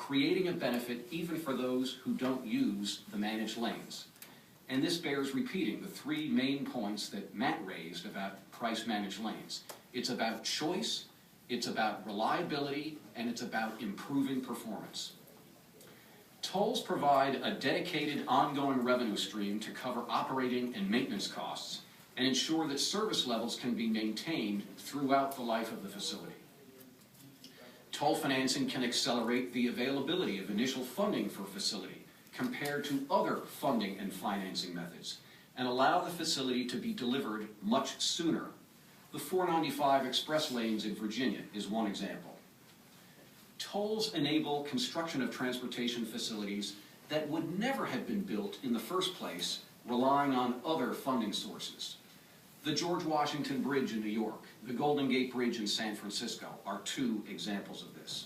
creating a benefit even for those who don't use the managed lanes. And this bears repeating the three main points that Matt raised about price-managed lanes. It's about choice, it's about reliability, and it's about improving performance. Tolls provide a dedicated ongoing revenue stream to cover operating and maintenance costs and ensure that service levels can be maintained throughout the life of the facility. Toll financing can accelerate the availability of initial funding for a facility compared to other funding and financing methods and allow the facility to be delivered much sooner. The 495 express lanes in Virginia is one example. Tolls enable construction of transportation facilities that would never have been built in the first place, relying on other funding sources. The George Washington Bridge in New York, the Golden Gate Bridge in San Francisco are two examples of this.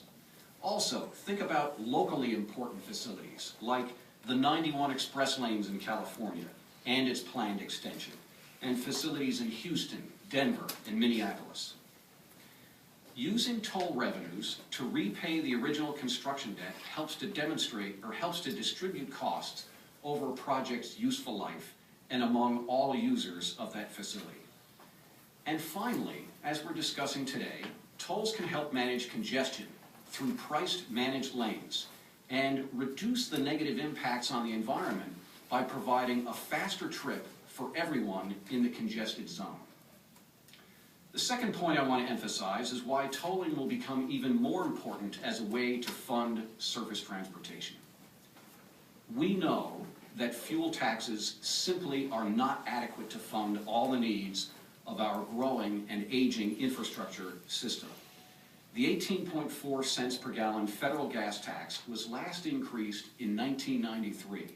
Also, think about locally important facilities like the 91 express lanes in California and its planned extension, and facilities in Houston, Denver, and Minneapolis. Using toll revenues to repay the original construction debt helps to demonstrate or helps to distribute costs over a project's useful life and among all users of that facility. And finally, as we're discussing today, tolls can help manage congestion through priced managed lanes and reduce the negative impacts on the environment by providing a faster trip for everyone in the congested zone. The second point I want to emphasize is why tolling will become even more important as a way to fund surface transportation. We know that fuel taxes simply are not adequate to fund all the needs of our growing and aging infrastructure system. The 18.4 cents per gallon federal gas tax was last increased in 1993.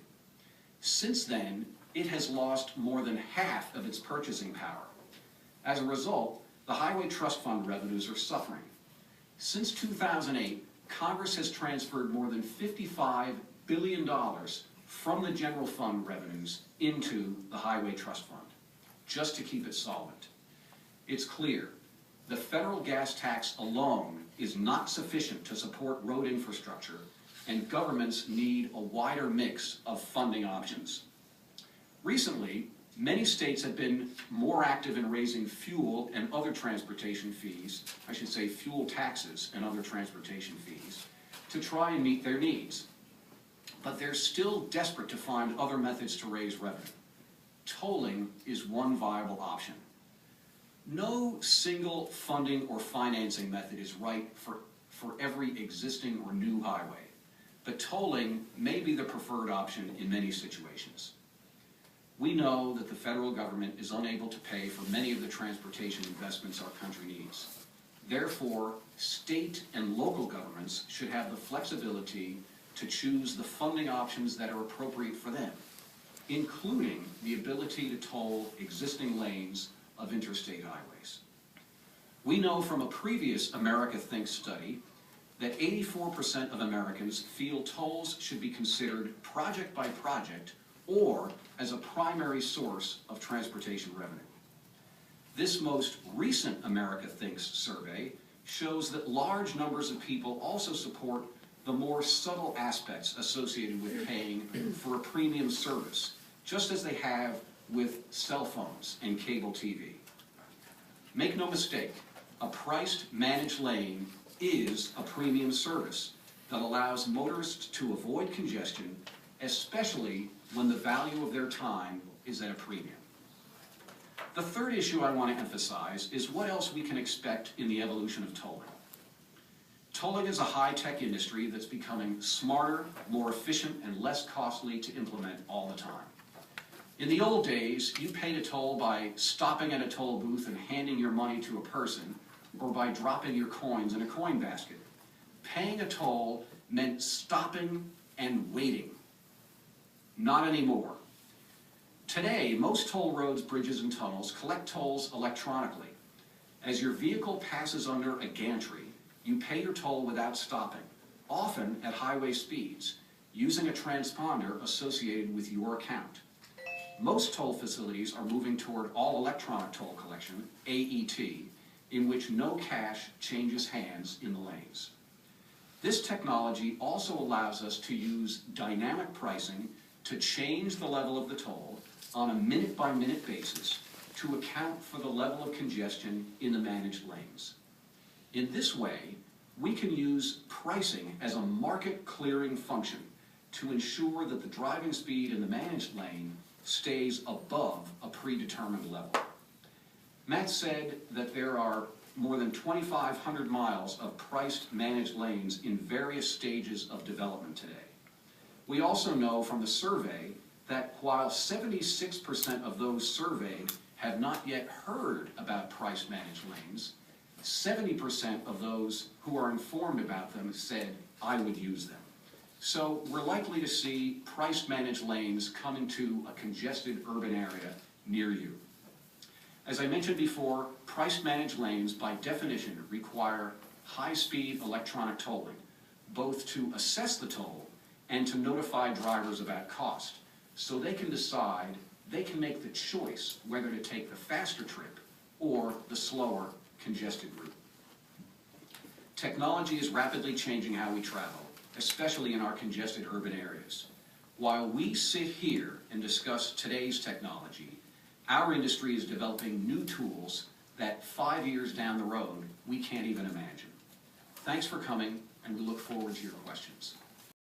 Since then, it has lost more than half of its purchasing power. As a result, the Highway Trust Fund revenues are suffering. Since 2008, Congress has transferred more than $55 billion from the general fund revenues into the Highway Trust Fund, just to keep it solvent. It's clear the federal gas tax alone is not sufficient to support road infrastructure, and governments need a wider mix of funding options. Recently, many states have been more active in raising fuel and other transportation fees, I should say fuel taxes and other transportation fees, to try and meet their needs. But they're still desperate to find other methods to raise revenue. Tolling is one viable option. No single funding or financing method is right for every existing or new highway, but tolling may be the preferred option in many situations. We know that the federal government is unable to pay for many of the transportation investments our country needs. Therefore, state and local governments should have the flexibility to choose the funding options that are appropriate for them, including the ability to toll existing lanes of interstate highways. We know from a previous America Thinks study that 84% of Americans feel tolls should be considered project by project or as a primary source of transportation revenue. This most recent America Thinks survey shows that large numbers of people also support the more subtle aspects associated with paying for a premium service, just as they have with cell phones and cable TV. Make no mistake, a priced managed lane is a premium service that allows motorists to avoid congestion, especially when the value of their time is at a premium. The third issue I want to emphasize is what else we can expect in the evolution of tolling. Tolling is a high-tech industry that's becoming smarter, more efficient, and less costly to implement all the time. In the old days, you paid a toll by stopping at a toll booth and handing your money to a person, or by dropping your coins in a coin basket. Paying a toll meant stopping and waiting. Not anymore. Today, most toll roads, bridges, and tunnels collect tolls electronically. As your vehicle passes under a gantry, you pay your toll without stopping, often at highway speeds, using a transponder associated with your account. Most toll facilities are moving toward all-electronic toll collection, AET, in which no cash changes hands in the lanes. This technology also allows us to use dynamic pricing to change the level of the toll on a minute-by-minute basis to account for the level of congestion in the managed lanes. In this way, we can use pricing as a market clearing function to ensure that the driving speed in the managed lane stays above a predetermined level. Matt said that there are more than 2,500 miles of priced managed lanes in various stages of development today. We also know from the survey that while 76% of those surveyed have not yet heard about price managed lanes, 70% of those who are informed about them said, I would use them. So we're likely to see price managed lanes come into a congested urban area near you. As I mentioned before, price managed lanes by definition require high-speed electronic tolling, both to assess the toll and to notify drivers about cost, so they can decide, they can make the choice whether to take the faster trip or the slower, congested route. Technology is rapidly changing how we travel, especially in our congested urban areas. While we sit here and discuss today's technology, our industry is developing new tools that 5 years down the road we can't even imagine. Thanks for coming, and we look forward to your questions.